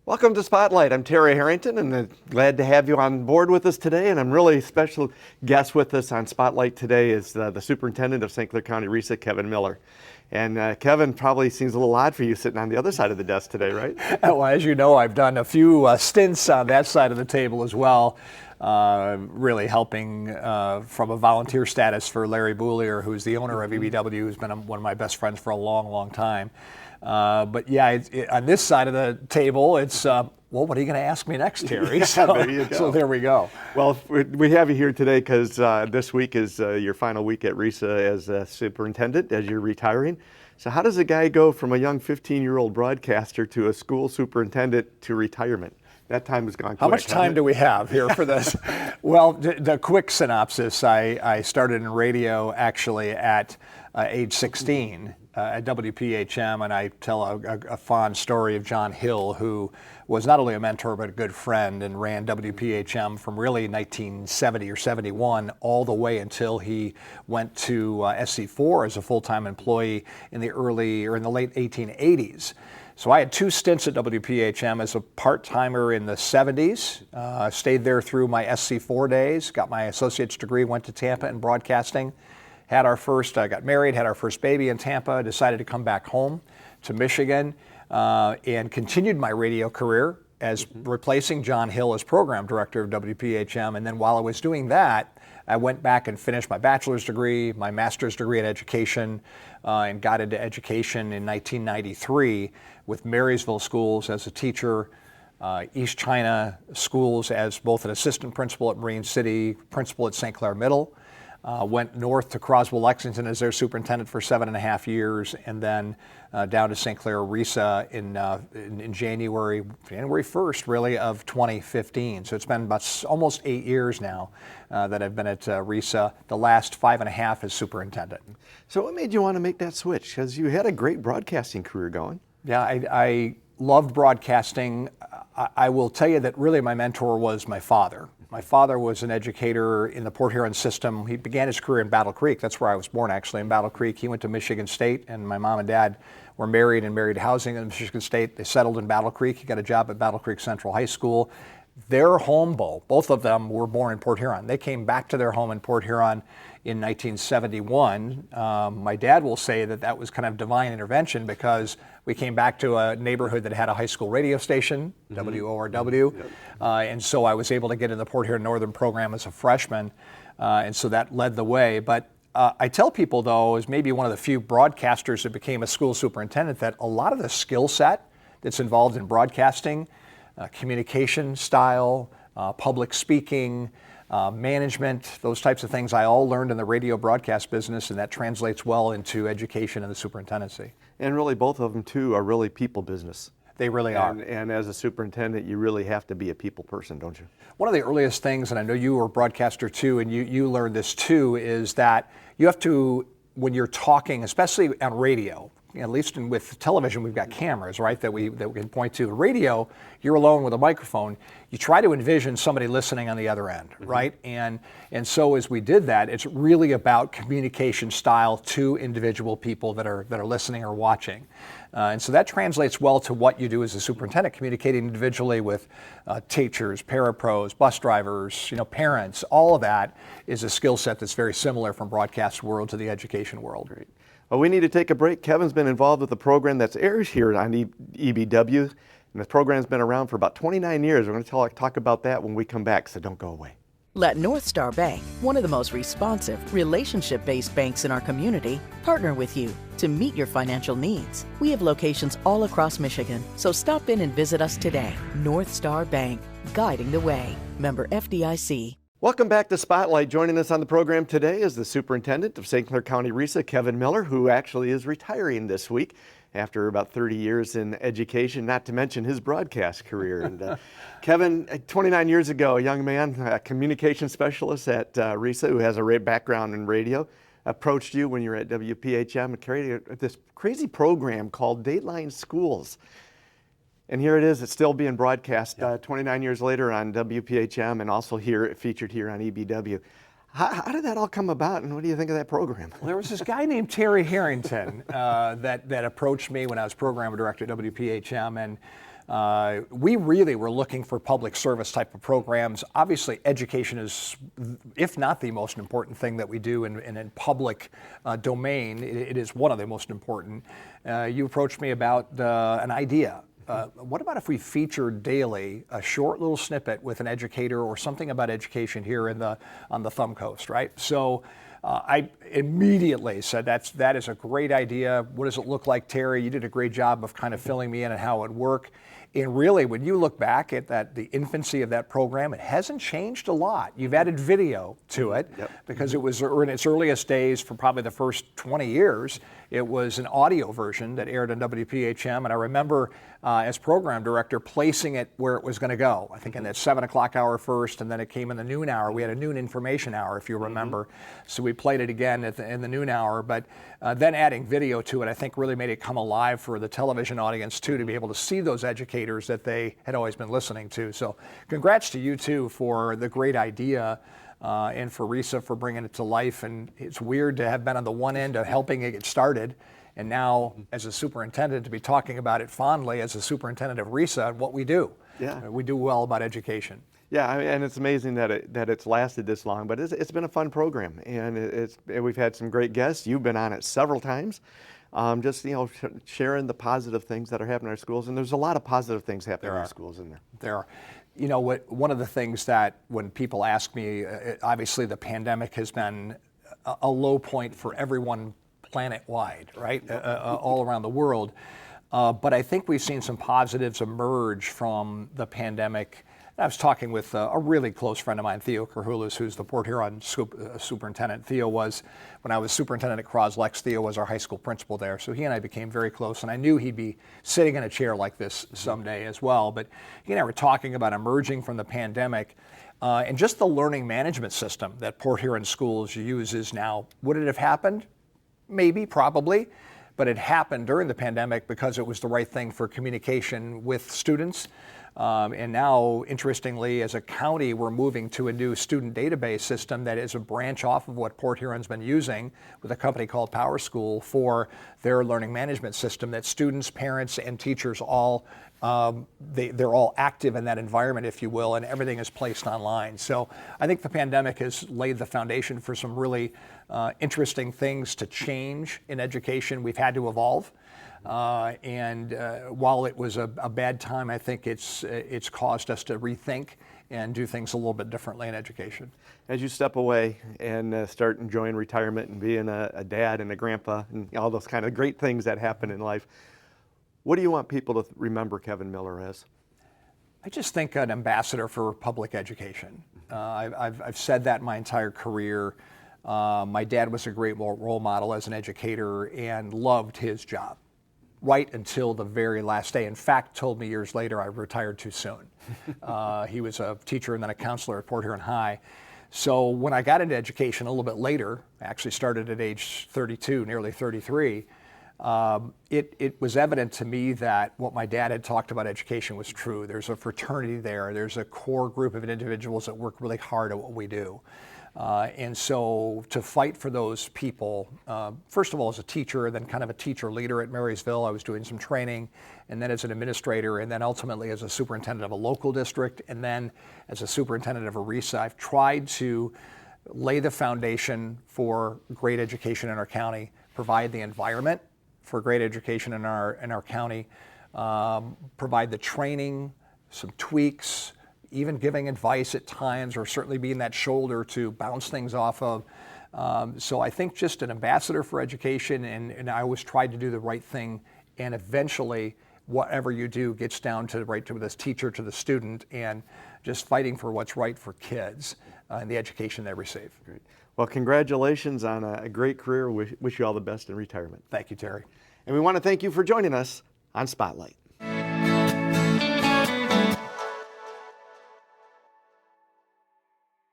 Welcome to Spotlight. I'm Terry Harrington, and I'm glad to have you on board with us today. And I'm really special guest with us on Spotlight today is the Superintendent of St. Clair County RESA, Kevin Miller. And Kevin, probably seems a little odd for you sitting on the other side of the desk today, right? Well, as you know, I've done a few stints on that side of the table as well, really helping from a volunteer status for Larry Boulier, who's the owner of EBW, who's been one of my best friends for a long, long time. But yeah, on this side of the table, it's, well, what are you going to ask me next, Terry? Yeah, so, there you go. So there we go. Well, we have you here today because this week is your final week at RESA as a superintendent, as you're retiring. So how does a guy go from a young 15-year-old broadcaster to a school superintendent to retirement? That time has gone quick. How much time do we have here for this? Well, the quick synopsis, I started in radio actually at age 16 at WPHM, and I tell a fond story of John Hill, who was not only a mentor but a good friend and ran WPHM from really 1970 or 71 all the way until he went to SC4 as a full-time employee in the late 1880s. So I had two stints at WPHM as a part-timer in the 70s, stayed there through my SC4 days, got my associate's degree, went to Tampa in broadcasting, got married, had our first baby in Tampa, decided to come back home to Michigan, and continued my radio career as replacing John Hill as program director of WPHM. And then while I was doing that, I went back and finished my bachelor's degree, my master's degree in education, and got into education in 1993 with Marysville Schools as a teacher, East China Schools as both an assistant principal at Marine City, principal at St. Clair Middle. Went north to Croswell, Lexington as their superintendent for 7.5 years, and then down to St. Clair RESA in January 1st, really, of 2015. So it's been about almost 8 years now that I've been at RESA, the last 5.5 as superintendent. So what made you want to make that switch? Because you had a great broadcasting career going. Yeah, I loved broadcasting. I will tell you that really my mentor was my father. My father was an educator in the Port Huron system. He began his career in Battle Creek. That's where I was born, actually, in Battle Creek. He went to Michigan State, and my mom and dad were married and married housing in Michigan State. They settled in Battle Creek. He got a job at Battle Creek Central High School. Their home, both of them were born in Port Huron. They came back to their home in Port Huron in 1971. My dad will say that was kind of divine intervention because we came back to a neighborhood that had a high school radio station, WORW, and so I was able to get in the Port Huron Northern program as a freshman, and so that led the way. But I tell people, though, as maybe one of the few broadcasters that became a school superintendent, that a lot of the skill set that's involved in broadcasting, communication style, public speaking, management, those types of things I all learned in the radio broadcast business, and that translates well into education and the superintendency. And really both of them too are really people business. They really are. And as a superintendent, you really have to be a people person, don't you? One of the earliest things, and I know you were a broadcaster too, and you learned this too, is that you have to, when you're talking, especially on radio, at least with television, we've got cameras, right, that we can point to. Radio, you're alone with a microphone. You try to envision somebody listening on the other end, right? And so as we did that, it's really about communication style to individual people that are listening or watching. And so that translates well to what you do as a superintendent, communicating individually with teachers, parapros, bus drivers, parents. All of that is a skill set that's very similar from broadcast world to the education world. Great. Well, we need to take a break. Kevin's been involved with the program that's airs here on EBW, and the program's been around for about 29 years. We're going to talk about that when we come back, so don't go away. Let North Star Bank, one of the most responsive, relationship-based banks in our community, partner with you to meet your financial needs. We have locations all across Michigan, so stop in and visit us today. North Star Bank, guiding the way. Member FDIC. Welcome back to Spotlight. Joining us on the program today is the Superintendent of St. Clair County RESA, Kevin Miller, who actually is retiring this week after about 30 years in education, not to mention his broadcast career. And Kevin, 29 years ago, a young man, a communication specialist at RESA who has a background in radio, approached you when you were at WPHM and carried this crazy program called Dateline Schools. And here it is, it's still being broadcast 29 years later on WPHM and also featured here on EBW. How did that all come about, and what do you think of that program? Well, there was this guy named Terry Harrington that approached me when I was program director at WPHM, and We really were looking for public service type of programs. Obviously, education is, if not the most important thing that we do in public domain, it is one of the most important. You approached me about an idea. What about if we featured daily a short little snippet with an educator or something about education here on the Thumb Coast, right? So I immediately said that is a great idea. What does it look like, Terry? You did a great job of kind of filling me in on how it would work. And really, when you look back at the infancy of that program, it hasn't changed a lot. You've added video to it because it was in its earliest days for probably the first 20 years. It was an audio version that aired on WPHM, and I remember as program director placing it where it was going to go. I think in that 7 o'clock hour first, and then it came in the noon hour. We had a noon information hour, if you remember. So we played it again in the noon hour, but then adding video to it, I think really made it come alive for the television audience too, to be able to see those educators that they had always been listening to. So congrats to you too for the great idea. And for RESA for bringing it to life. And it's weird to have been on the one end of helping it get started, and now as a superintendent to be talking about it fondly as a superintendent of RESA and what we do. Yeah. We do well about education. Yeah, and it's amazing that it's lasted this long, but it's been a fun program, and we've had some great guests. You've been on it several times. Just sharing the positive things that are happening in our schools, and there's a lot of positive things happening in our schools in there. There are. You know what? One of the things that when people ask me, obviously the pandemic has been a low point for everyone planet-wide, right? All around the world. But I think we've seen some positives emerge from the pandemic. I was talking with a really close friend of mine, Theo Kerhulis, who's the Port Huron superintendent. Theo was, when I was superintendent at Croslex, Theo was our high school principal there. So he and I became very close, and I knew he'd be sitting in a chair like this someday as well. But he and I were talking about emerging from the pandemic and just the learning management system that Port Huron Schools uses now. Would it have happened? Maybe, probably. But it happened during the pandemic because it was the right thing for communication with students. And now, interestingly, as a county, we're moving to a new student database system that is a branch off of what Port Huron's been using with a company called Power School for their learning management system, that students, parents, and teachers all, they're all active in that environment, if you will, and everything is placed online. So I think the pandemic has laid the foundation for some really interesting things to change in education. We've had to evolve. And while it was a bad time, I think it's caused us to rethink and do things a little bit differently in education. As you step away and start enjoying retirement and being a dad and a grandpa and all those kind of great things that happen in life, what do you want people to remember Kevin Miller as? I just think an ambassador for public education. I've said that my entire career. My dad was a great role model as an educator and loved his job. Right until the very last day. In fact, told me years later I retired too soon. He was a teacher and then a counselor at Port Huron High. So when I got into education a little bit later, I actually started at age 32, nearly 33, it was evident to me that what my dad had talked about education was true. There's a fraternity there. There's a core group of individuals that work really hard at what we do. And so to fight for those people, first of all as a teacher, then kind of a teacher leader at Marysville, I was doing some training, and then as an administrator, and then ultimately as a superintendent of a local district, and then as a superintendent of a RESA, I've tried to lay the foundation for great education in our county, provide the environment for great education in our county, provide the training, some tweaks, even giving advice at times, or certainly being that shoulder to bounce things off of. So I think just an ambassador for education, and I always tried to do the right thing, and eventually whatever you do gets down to right to this teacher, to the student, and just fighting for what's right for kids and the education they receive. Great. Well, congratulations on a great career. Wish you all the best in retirement. Thank you, Terry. And we want to thank you for joining us on Spotlight.